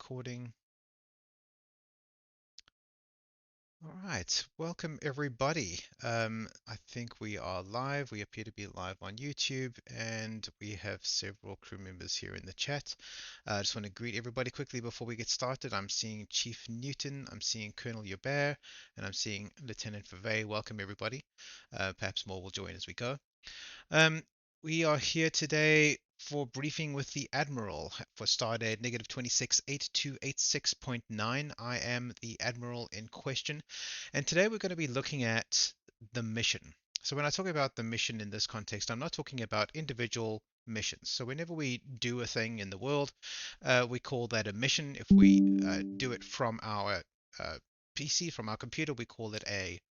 recording. All right, welcome everybody. I think we are live. We appear to be live on YouTube, and we have several crew members here in the chat. I just want to greet everybody quickly before we get started. I'm seeing Chief Newton, I'm seeing Colonel Yobert, and I'm seeing Lieutenant Vevey. Welcome everybody. Perhaps more will join as we go. Um, we are here today for briefing with the Admiral for stardate -268286.9. I am the Admiral in question, and today we're going to be looking at the mission. So when I talk about the mission in this context, I'm not talking about individual missions. So whenever we do a thing in the world, we call that a mission. If we do it from our uh, PC, from our computer, we call it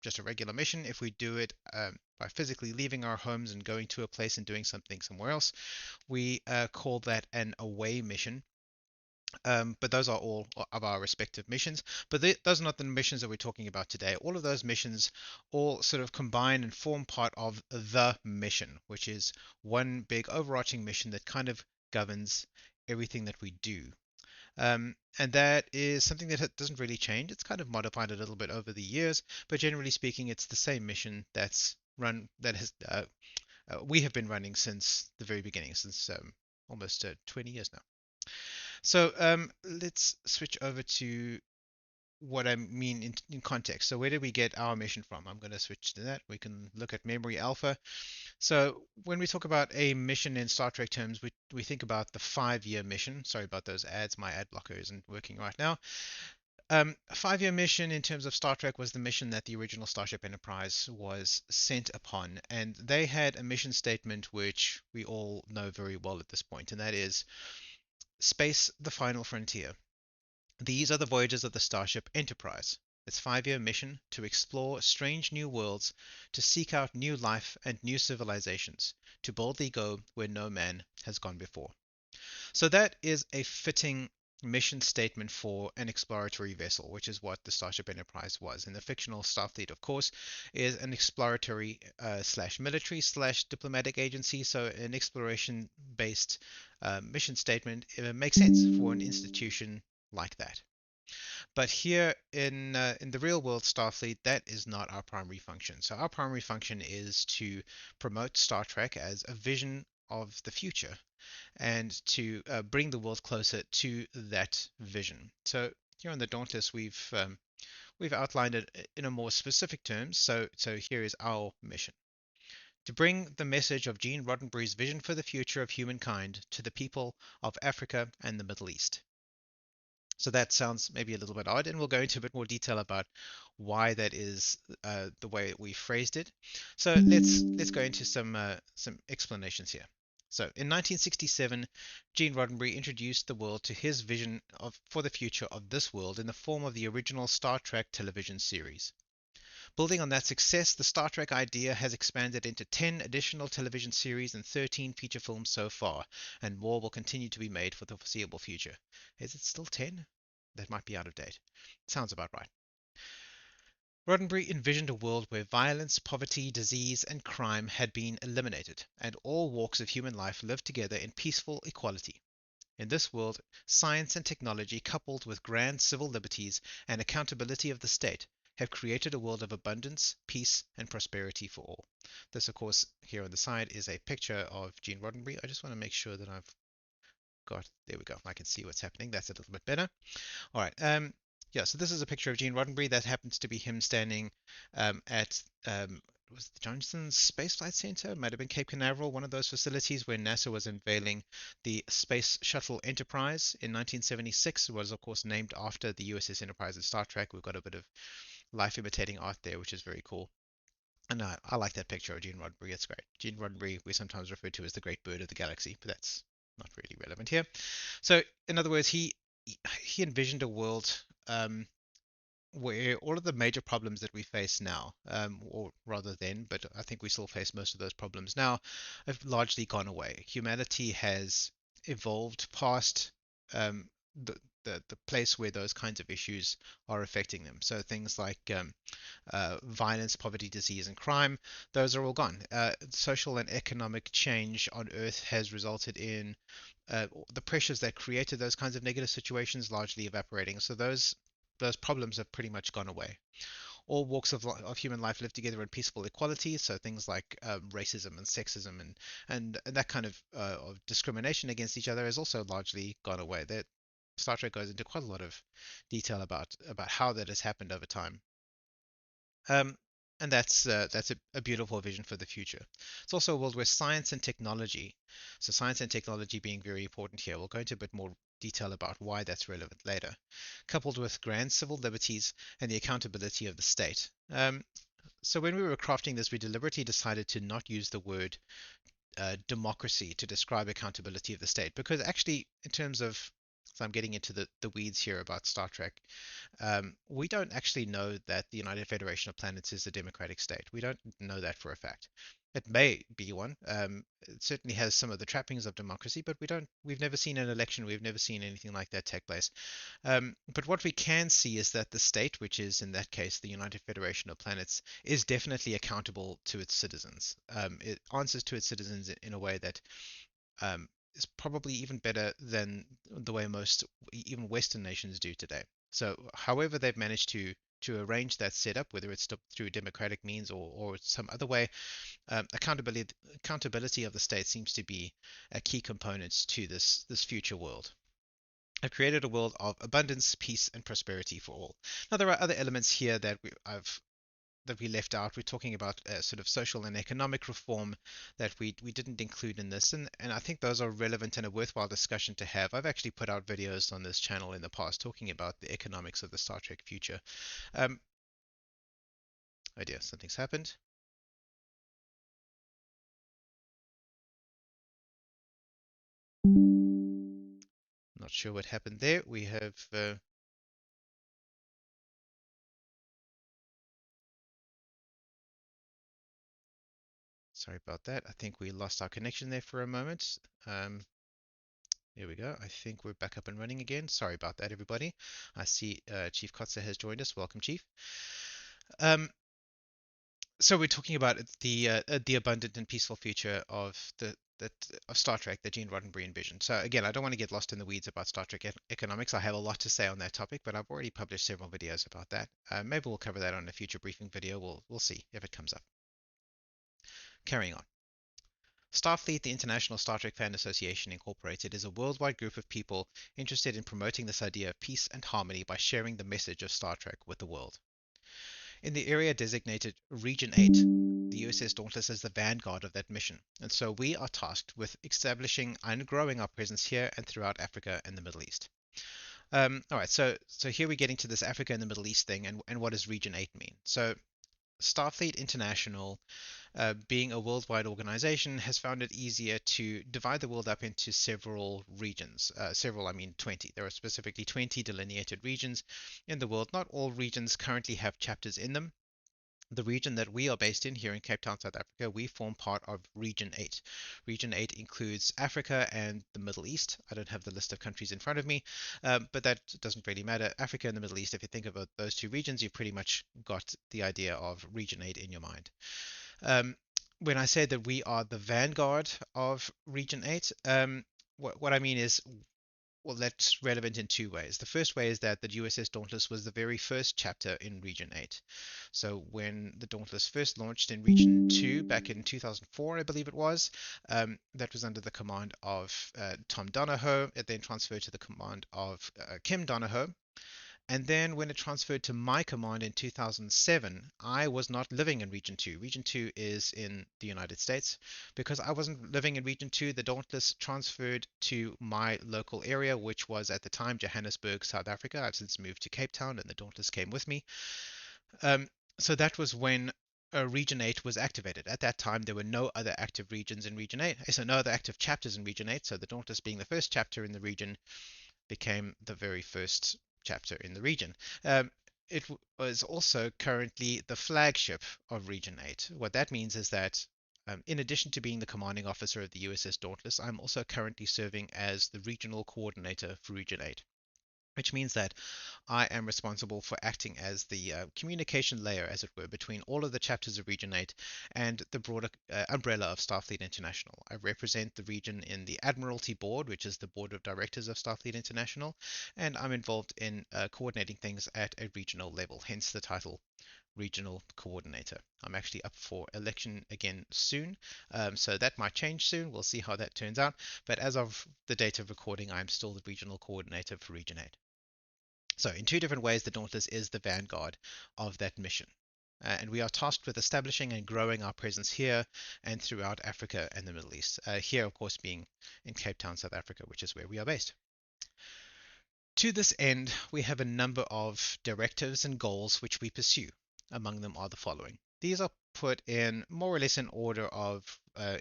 just a regular mission. If we do it by physically leaving our homes and going to a place and doing something somewhere else, we call that an away mission. But those are all of our respective missions. But those are not the missions that we're talking about today. All of those missions all sort of combine and form part of the mission, which is one big overarching mission that kind of governs everything that we do. And that is something that doesn't really change. It's kind of modified a little bit over the years, but generally speaking, it's the same mission that has we have been running since the very beginning, since almost 20 years now. So let's switch over to what I mean in context. So where did we get our mission from? I'm going to switch to that. We can look at Memory Alpha. So when we talk about a mission in Star Trek terms, we think about the 5-year mission. Sorry about those ads. My ad blocker isn't working right now. A 5-year mission in terms of Star Trek was the mission that the original Starship Enterprise was sent upon, and they had a mission statement which we all know very well at this point, and that is space, the final frontier. These are the voyages of the Starship Enterprise. Its 5-year mission to explore strange new worlds, to seek out new life and new civilizations, to boldly go where no man has gone before. So that is a fitting mission statement for an exploratory vessel, which is what the Starship Enterprise was. And the fictional Starfleet, of course, is an exploratory slash military slash diplomatic agency. So an exploration based mission statement makes sense for an institution like that. But here in the real world Starfleet, that is not our primary function. So our primary function is to promote Star Trek as a vision of the future and to bring the world closer to that vision. So here on the Dauntless, we've outlined it in a more specific terms. So here is our mission: to bring the message of Gene Roddenberry's vision for the future of humankind to the people of Africa and the Middle East. So that sounds maybe a little bit odd, and we'll go into a bit more detail about why that is the way we phrased it. So let's go into some explanations here. So in 1967, Gene Roddenberry introduced the world to his vision for the future of this world in the form of the original Star Trek television series. Building on that success, the Star Trek idea has expanded into 10 additional television series and 13 feature films so far, and more will continue to be made for the foreseeable future. Is it still 10? That might be out of date. Sounds about right. Roddenberry envisioned a world where violence, poverty, disease, and crime had been eliminated, and all walks of human life lived together in peaceful equality. In this world, science and technology, coupled with grand civil liberties and accountability of the state, have created a world of abundance, peace, and prosperity for all. This, of course, here on the side is a picture of Gene Roddenberry. I just want to make sure that I've there we go. I can see what's happening. That's a little bit better. All right. Yeah, so this is a picture of Gene Roddenberry. That happens to be him standing at was it the Johnson Space Flight Center? Might have been Cape Canaveral, one of those facilities where NASA was unveiling the Space Shuttle Enterprise in 1976. It was, of course, named after the USS Enterprise in Star Trek. We've got a bit of life imitating art there, which is very cool. And I like that picture of Gene Roddenberry. It's great. Gene Roddenberry, we sometimes refer to as the great bird of the galaxy, but that's not really relevant here. So, in other words, he envisioned a world where all of the major problems that we face now, or rather then, but I think we still face most of those problems now, have largely gone away. Humanity has evolved past um, the, the place where those kinds of issues are affecting them. So things like violence, poverty, disease, and crime, those are all gone. Social and economic change on Earth has resulted in the pressures that created those kinds of negative situations largely evaporating. So those problems have pretty much gone away. All walks of human life live together in peaceful equality. So things like racism and sexism and that kind of discrimination against each other has also largely gone away. That Star Trek goes into quite a lot of detail about how that has happened over time. Um, and that's a beautiful vision for the future. It's also a world where science and technology, so science and technology being very important here. We'll go into a bit more detail about why that's relevant later, coupled with grand civil liberties and the accountability of the state. So when we were crafting this, we deliberately decided to not use the word democracy to describe accountability of the state, because actually, in terms of, so I'm getting into the weeds here about Star Trek. We don't actually know that the United Federation of Planets is a democratic state. We don't know that for a fact. It may be one. It certainly has some of the trappings of democracy, but we've never seen an election. We've never seen anything like that take place. But what we can see is that the state, which is in that case the United Federation of Planets, is definitely accountable to its citizens. It answers to its citizens in a way that is probably even better than the way most even Western nations do today. So, however they've managed to arrange that setup, whether it's through democratic means or some other way, accountability of the state seems to be a key component to this future world. I've created a world of abundance, peace, and prosperity for all. Now, there are other elements here that we left out. We're talking about sort of social and economic reform that we didn't include in this, and I think those are relevant and a worthwhile discussion to have. I've actually put out videos on this channel in the past talking about the economics of the Star Trek future. Um, oh dear, something's happened. Not sure what happened there. We have sorry about that. I think we lost our connection there for a moment. Um, There we go. I think we're back up and running again. Sorry about that, everybody. I see Chief Kotze has joined us. Welcome, Chief. Um, so we're talking about the abundant and peaceful future of the that of Star Trek that Gene Roddenberry envisioned. So again, I don't want to get lost in the weeds about Star Trek economics. I have a lot to say on that topic, but I've already published several videos about that. Maybe we'll cover that on a future briefing video. We'll see if it comes up. Carrying on. Starfleet, the International Star Trek Fan Association Incorporated, is a worldwide group of people interested in promoting this idea of peace and harmony by sharing the message of Star Trek with the world. In the area designated Region 8, the USS Dauntless is the vanguard of that mission, and so we are tasked with establishing and growing our presence here and throughout Africa and the Middle East. All right, so here we're getting to this Africa and the Middle East thing, and what does Region 8 mean? So Starfleet International, being a worldwide organization, has found it easier to divide the world up into several regions. Several, I mean 20. There are specifically 20 delineated regions in the world. Not all regions currently have chapters in them. The region that we are based in here in Cape Town, South Africa, we form part of Region 8. Region 8 includes Africa and the Middle East. I don't have the list of countries in front of me, but that doesn't really matter. Africa and the Middle East, if you think about those two regions, you've pretty much got the idea of Region 8 in your mind. Um, when I say that we are the vanguard of Region 8, what I mean is, well, that's relevant in two ways. The first way is that the USS Dauntless was the very first chapter in Region 8. So when the Dauntless first launched in Region 2 back in 2004, I believe it was, that was under the command of Tom Donahoe. It then transferred to the command of Kim Donahoe. And then when it transferred to my command in 2007, I was not living in Region 2. Region 2 is in the United States. Because I wasn't living in Region 2, the Dauntless transferred to my local area, which was at the time Johannesburg, South Africa. I've since moved to Cape Town, and the Dauntless came with me. Um, so that was when Region 8 was activated. At that time, there were no other active regions in Region 8, so no other active chapters in Region 8. So the Dauntless, being the first chapter in the region, became the very first chapter in the region. It was also currently the flagship of Region 8. What that means is that in addition to being the commanding officer of the USS Dauntless, I'm also currently serving as the regional coordinator for Region 8. which means that I am responsible for acting as the communication layer, as it were, between all of the chapters of Region 8 and the broader umbrella of Starfleet International. I represent the region in the Admiralty Board, which is the board of directors of Starfleet International, and I'm involved in coordinating things at a regional level, hence the title Regional Coordinator. I'm actually up for election again soon, so that might change soon. We'll see how that turns out. But as of the date of recording, I'm still the Regional Coordinator for Region 8. So, in two different ways, the Dauntless is the vanguard of that mission. And we are tasked with establishing and growing our presence here and throughout Africa and the Middle East. Here, of course, being in Cape Town, South Africa, which is where we are based. To this end, we have a number of directives and goals which we pursue. Among them are the following. These are put in more or less in order of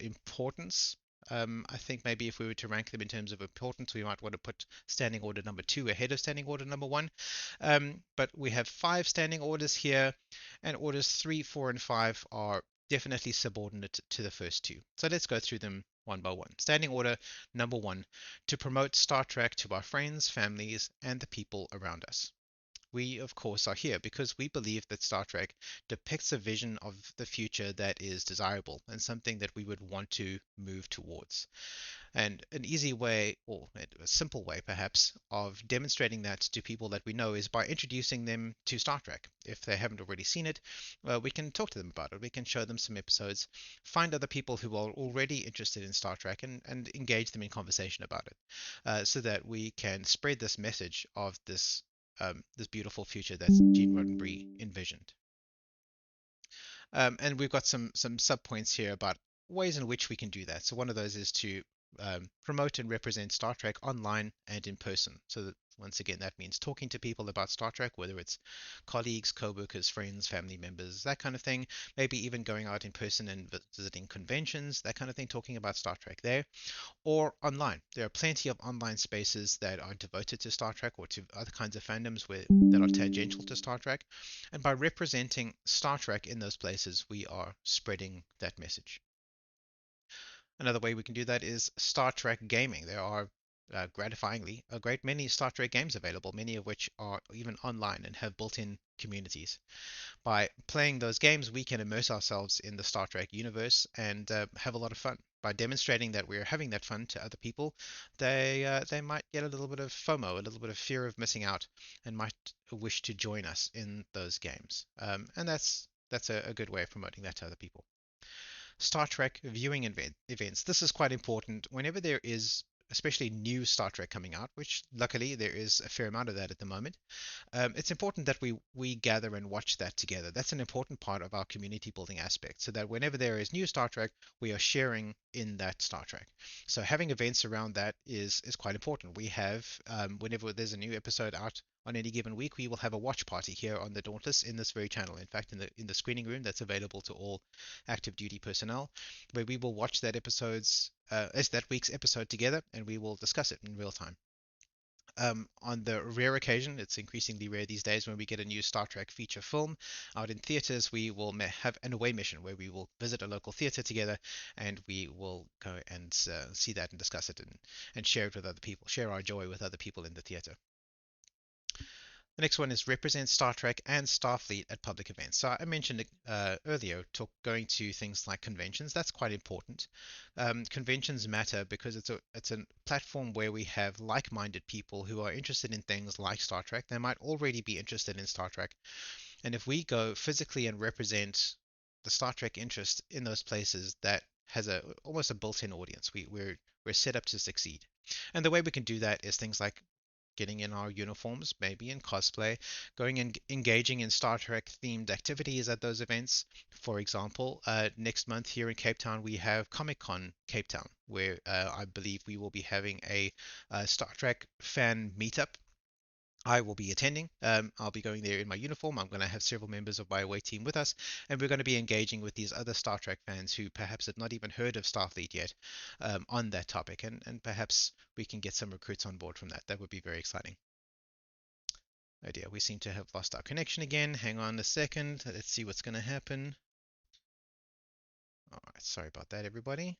importance. I think maybe if we were to rank them in terms of importance, we might want to put standing order number 2 ahead of standing order number 1. But we have 5 standing orders here, and orders 3, 4, and 5 are definitely subordinate to the first two. So let's go through them one by one. Standing order number 1, to promote Star Trek to our friends, families, and the people around us. We, of course, are here because we believe that Star Trek depicts a vision of the future that is desirable and something that we would want to move towards. And an easy way, or a simple way perhaps, of demonstrating that to people that we know is by introducing them to Star Trek. If they haven't already seen it, we can talk to them about it. We can show them some episodes, find other people who are already interested in Star Trek, and engage them in conversation about it, so that we can spread this message of this beautiful future that Gene Roddenberry envisioned. And we've got some sub points here about ways in which we can do that. So one of those is to promote and represent Star Trek online and in person. So that, once again, that means talking to people about Star Trek, whether it's colleagues, co-workers, friends, family members, that kind of thing. Maybe even going out in person and visiting conventions, that kind of thing, talking about Star Trek there. Or online. There are plenty of online spaces that are devoted to Star Trek or to other kinds of fandoms that are tangential to Star Trek. And by representing Star Trek in those places, we are spreading that message. Another way we can do that is Star Trek gaming. There are gratifyingly a great many Star Trek games available, many of which are even online and have built-in communities. By playing those games, we can immerse ourselves in the Star Trek universe and have a lot of fun. By demonstrating that we're having that fun to other people, they might get a little bit of FOMO, a little bit of fear of missing out, and might wish to join us in those games. And that's a good way of promoting that to other people. Star Trek viewing events. This is quite important whenever there is especially new Star Trek coming out, which luckily there is a fair amount of that at the moment. It's important that we gather and watch that together. That's an important part of our community building aspect, so that whenever there is new Star Trek, we are sharing in that Star Trek. So having events around that is quite important. We have whenever there's a new episode out on any given week, we will have a watch party here on the Dauntless in this very channel. In fact, in the screening room that's available to all active duty personnel, where we will watch as that week's episode together, and we will discuss it in real time. On the rare occasion, it's increasingly rare these days when we get a new Star Trek feature film out in theaters, we will have an away mission where we will visit a local theater together and we will go and see that and discuss it and share it with other people, share our joy with other people in the theater. The next one is represent Star Trek and Starfleet at public events. So I mentioned earlier, going to things like conventions. That's quite important. Conventions matter because it's a platform where we have like-minded people who are interested in things like Star Trek. They might already be interested in Star Trek, and if we go physically and represent the Star Trek interest in those places, that has almost a built-in audience. We're set up to succeed. And the way we can do that is things like getting in our uniforms, maybe in cosplay, going and engaging in Star Trek themed activities at those events. For example, next month here in Cape Town, we have Comic Con Cape Town, where I believe we will be having a Star Trek fan meetup. I will be attending. I'll be going there in my uniform. I'm going to have several members of my away team with us, and we're going to be engaging with these other Star Trek fans who perhaps have not even heard of Starfleet yet on that topic, and perhaps we can get some recruits on board from that. That would be very exciting. Oh dear, we seem to have lost our connection again. Hang on a second. Let's see what's going to happen. All right, sorry about that, everybody.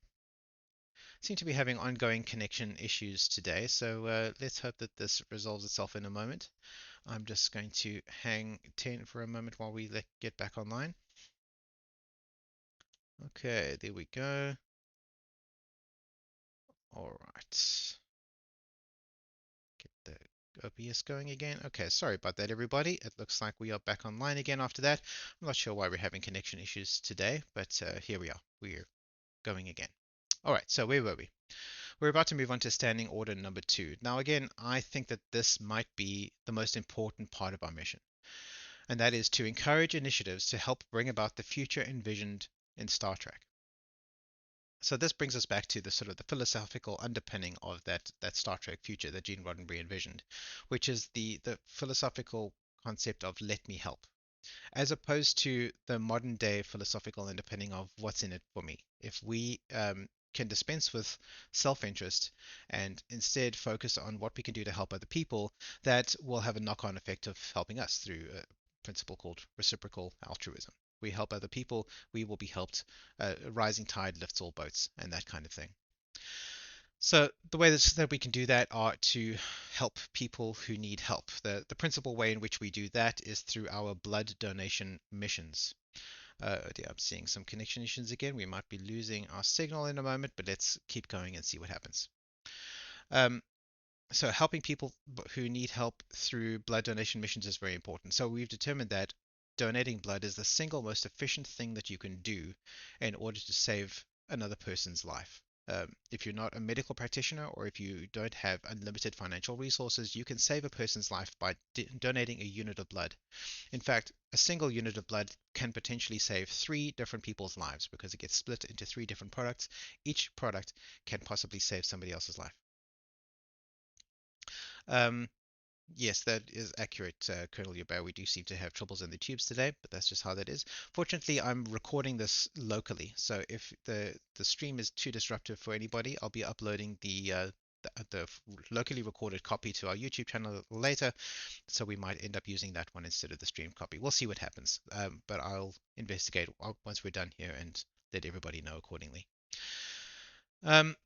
Seem to be having ongoing connection issues today, so let's hope that this resolves itself in a moment. I'm just going to hang 10 for a moment while we get back online. Okay, there we go. All right. Get the OBS going again. Okay, sorry about that, everybody. It looks like we are back online again after that. I'm not sure why we're having connection issues today, but here we are. We're going again. All right, so where were we? We're about to move on to standing order number 2. Now, again, I think that this might be the most important part of our mission, and that is to encourage initiatives to help bring about the future envisioned in Star Trek. So this brings us back to the sort of the philosophical underpinning of that Star Trek future that Gene Roddenberry envisioned, which is the philosophical concept of let me help, as opposed to the modern day philosophical underpinning of what's in it for me. If we can dispense with self-interest and instead focus on what we can do to help other people, that will have a knock-on effect of helping us through a principle called reciprocal altruism. We help other people, we will be helped. A rising tide lifts all boats, and that kind of thing. So the ways that we can do that are to help people who need help. The principal way in which we do that is through our blood donation missions. Yeah, I'm seeing some connection issues again. We might be losing our signal in a moment, but let's keep going and see what happens. Um, so helping people who need help through blood donation missions is very important. So we've determined that donating blood is the single most efficient thing that you can do in order to save another person's life. If you're not a medical practitioner or if you don't have unlimited financial resources, you can save a person's life by donating a unit of blood. In fact, a single unit of blood can potentially save 3 different people's lives because it gets split into 3 different products. Each product can possibly save somebody else's life. Um, Yes, that is accurate, Colonel Yubao. We do seem to have troubles in the tubes today, but that's just how that is. Fortunately, I'm recording this locally, so if the stream is too disruptive for anybody, I'll be uploading the locally recorded copy to our YouTube channel later, so we might end up using that one instead of the stream copy. We'll see what happens, but I'll investigate once we're done here and let everybody know accordingly. Um,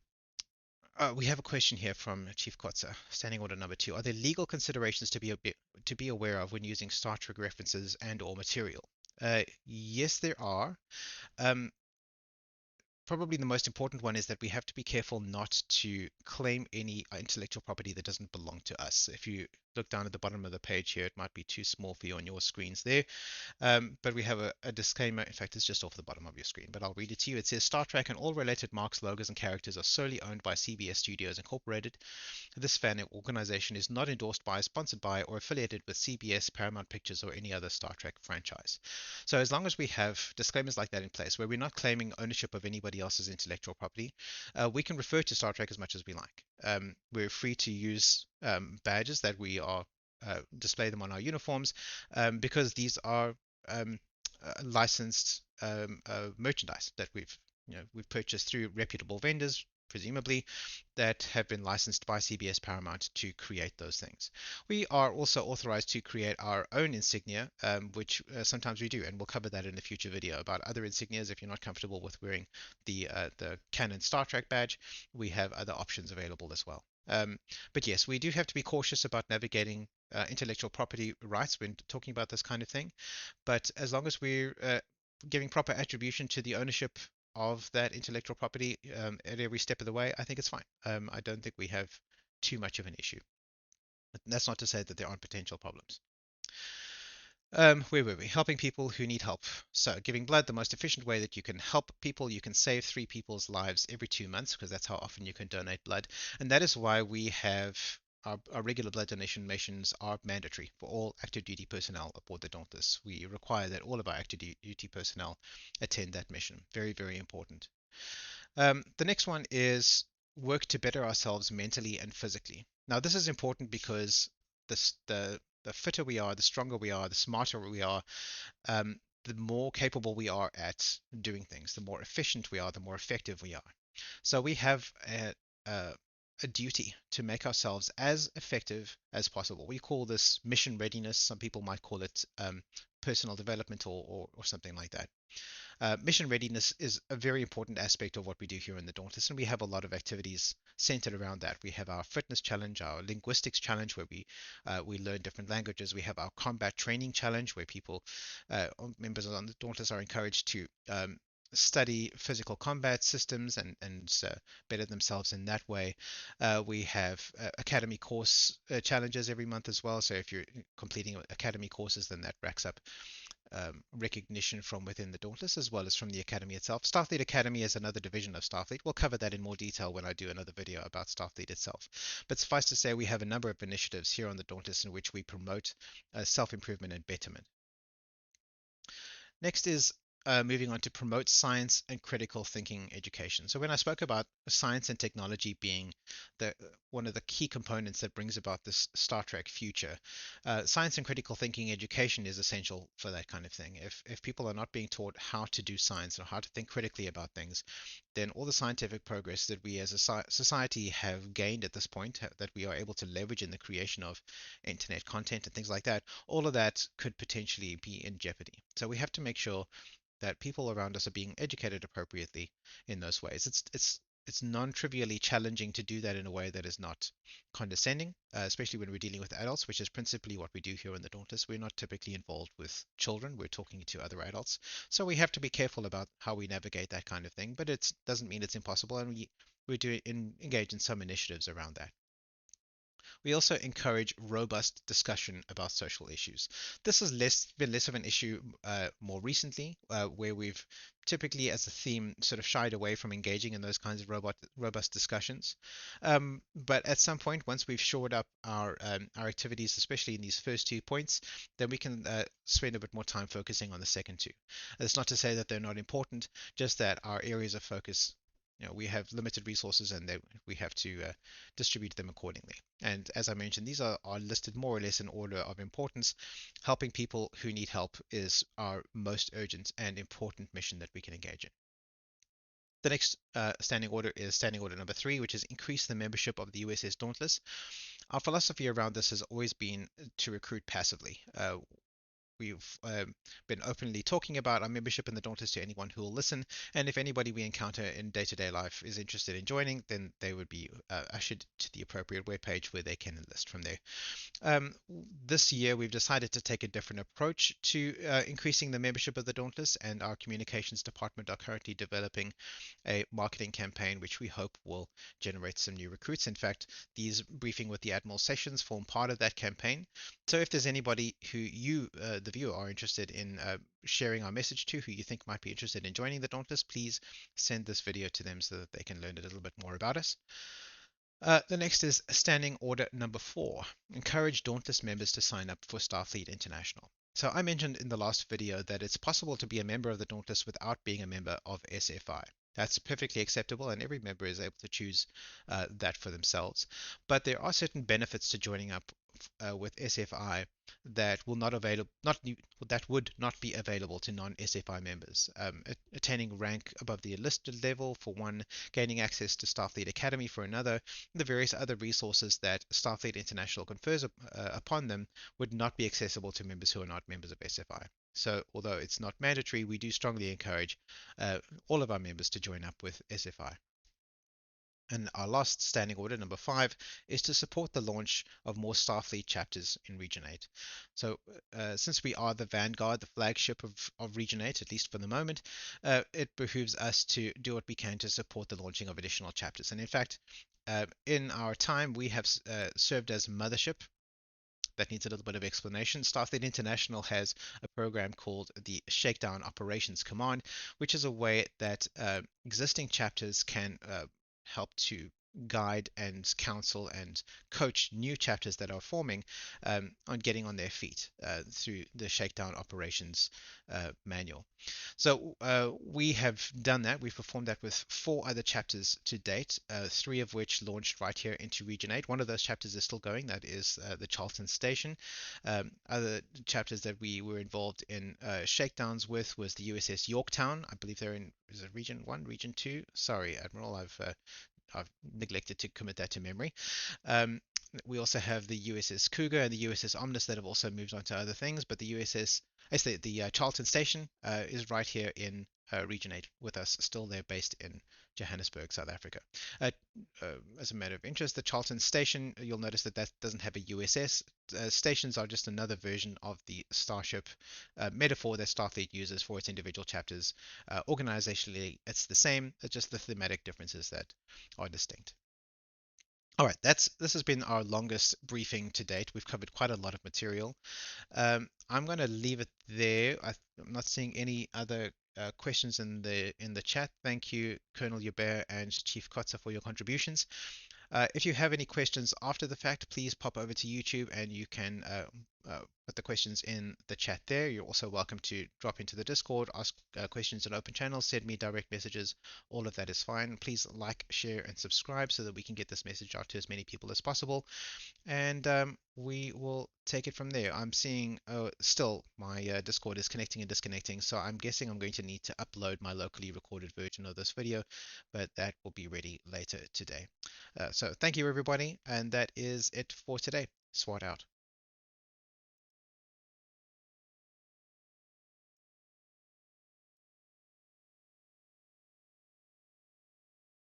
we have a question here from Chief Kotza, standing order number 2. Are there legal considerations to be aware of when using Star Trek references and/or material? Yes, there are. Um, Probably the most important one is that we have to be careful not to claim any intellectual property that doesn't belong to us. If you look down at the bottom of the page here, it might be too small for you on your screens there. But we have a disclaimer. In fact, it's just off the bottom of your screen, but I'll read it to you. It says Star Trek and all related marks, logos, and characters are solely owned by CBS Studios Incorporated. This fan organization is not endorsed by, sponsored by, or affiliated with CBS, Paramount Pictures, or any other Star Trek franchise. So as long as we have disclaimers like that in place, where we're not claiming ownership of anybody else's intellectual property, we can refer to Star Trek as much as we like. We're free to use badges that we are display them on our uniforms because these are um, licensed merchandise that we've purchased through reputable vendors, presumably, that have been licensed by CBS Paramount to create those things. We are also authorized to create our own insignia, which sometimes we do, and we'll cover that in a future video about other insignias. If you're not comfortable with wearing the canon Star Trek badge, we have other options available as well. But yes, we do have to be cautious about navigating intellectual property rights when talking about this kind of thing. But as long as we're giving proper attribution to the ownership of that intellectual property at every step of the way, I think it's fine. I don't think we have too much of an issue. But that's not to say that there aren't potential problems. Where were we? Helping people who need help. So, giving blood, the most efficient way that you can help people. You can save 3 people's lives every 2 months because that's how often you can donate blood. And that is why we have our regular blood donation missions are mandatory for all active duty personnel aboard the Dauntless. We require that all of our active duty personnel attend that mission. Very, very important. The next one is work to better ourselves mentally and physically. Now, this is important because the fitter we are, the stronger we are, the smarter we are, the more capable we are at doing things, the more efficient we are, the more effective we are. So we have a, a duty to make ourselves as effective as possible. We call this mission readiness. Some people might call it personal development or something like that. Mission readiness is a very important aspect of what we do here in the Dauntless, and we have a lot of activities centered around that. We have our fitness challenge, our linguistics challenge, where we learn different languages. We have our combat training challenge, where members on the Dauntless are encouraged to study physical combat systems and better themselves in that way. We have academy course challenges every month as well. So if you're completing academy courses, then that racks up recognition from within the Dauntless as well as from the Academy itself. Starfleet Academy is another division of Starfleet. We'll cover that in more detail when I do another video about Starfleet itself. But suffice to say, we have a number of initiatives here on the Dauntless in which we promote self-improvement and betterment. Next is moving on to promote science and critical thinking education. So when I spoke about science and technology being the one of the key components that brings about this Star Trek future, science and critical thinking education is essential for that kind of thing. If people are not being taught how to do science or how to think critically about things, then all the scientific progress that we as a society have gained at this point, that we are able to leverage in the creation of internet content and things like that, all of that could potentially be in jeopardy. So we have to make sure that people around us are being educated appropriately in those ways. It's non-trivially challenging to do that in a way that is not condescending, especially when we're dealing with adults, which is principally what we do here in the Dauntless. We're not typically involved with children. We're talking to other adults. So we have to be careful about how we navigate that kind of thing, but it doesn't mean it's impossible, and engage in some initiatives around that. We also encourage robust discussion about social issues. This has been less of an issue more recently, where we've typically, as a theme, sort of shied away from engaging in those kinds of robust discussions. But at some point, once we've shored up our activities, especially in these first 2 points, then we can spend a bit more time focusing on the second two. That's not to say that they're not important, just that our areas of focus, we have limited resources, and we have to distribute them accordingly. And as I mentioned, these are listed more or less in order of importance. Helping people who need help is our most urgent and important mission that we can engage in. The next standing order is standing order number 3, which is increase the membership of the USS Dauntless. Our philosophy around this has always been to recruit passively. We've been openly talking about our membership in the Dauntless to anyone who will listen, and if anybody we encounter in day-to-day life is interested in joining, then they would be ushered to the appropriate webpage where they can enlist from there. This year, we've decided to take a different approach to increasing the membership of the Dauntless, and our communications department are currently developing a marketing campaign which we hope will generate some new recruits. In fact, these briefing with the Admiral sessions form part of that campaign. So if there's anybody who you, the viewer, are interested in sharing our message to, who you think might be interested in joining the Dauntless, please send this video to them so that they can learn a little bit more about us. The next is standing order number 4. Encourage Dauntless members to sign up for Starfleet International. So I mentioned in the last video that it's possible to be a member of the Dauntless without being a member of SFI. That's perfectly acceptable, and every member is able to choose that for themselves. But there are certain benefits to joining up with SFI that will not available, not that would not be available to non-SFI members. Attaining rank above the enlisted level for one, gaining access to Starfleet Academy for another, the various other resources that Starfleet International confers upon them would not be accessible to members who are not members of SFI. So, although it's not mandatory, we do strongly encourage all of our members to join up with SFI. And our last standing order, number 5, is to support the launch of more Starfleet chapters in Region 8. So, since we are the vanguard, the flagship of Region 8, at least for the moment, it behooves us to do what we can to support the launching of additional chapters. And in fact, in our time, we have served as mothership. That needs a little bit of explanation. Starfleet International has a program called the Shakedown Operations Command, which is a way that existing chapters can help to guide and counsel and coach new chapters that are forming on getting on their feet through the Shakedown Operations manual. So we have done that. We've performed that with 4 other chapters to date, 3 of which launched right here into Region 8. One of those chapters is still going. That is the Charlton Station. Other chapters that we were involved in shakedowns with was the USS Yorktown. I believe they're in, is it Region 1, Region 2? Sorry, Admiral, I've neglected to commit that to memory. We also have the USS Cougar and the USS Omnis that have also moved on to other things, but the Charlton Station is right here in Region 8 with us, still there based in Johannesburg, South Africa. Uh, as a matter of interest, the Charlton Station, you'll notice that that doesn't have a USS. Stations are just another version of the Starship metaphor that Starfleet uses for its individual chapters. Organizationally, it's the same, it's just the thematic differences that are distinct. All right, this has been our longest briefing to date. We've covered quite a lot of material. I'm going to leave it there. I'm not seeing any other questions in the chat. Thank you, Colonel Yubert and Chief Kotza, for your contributions. If you have any questions after the fact, please pop over to YouTube and you can put the questions in the chat there. You're also welcome to drop into the Discord, ask questions in open channels, send me direct messages. All of that is fine. Please like, share, and subscribe so that we can get this message out to as many people as possible. And we will take it from there. I'm seeing still my Discord is connecting and disconnecting, so I'm guessing I'm going to need to upload my locally recorded version of this video, but that will be ready later today. So thank you everybody, and that is it for today. Swart out.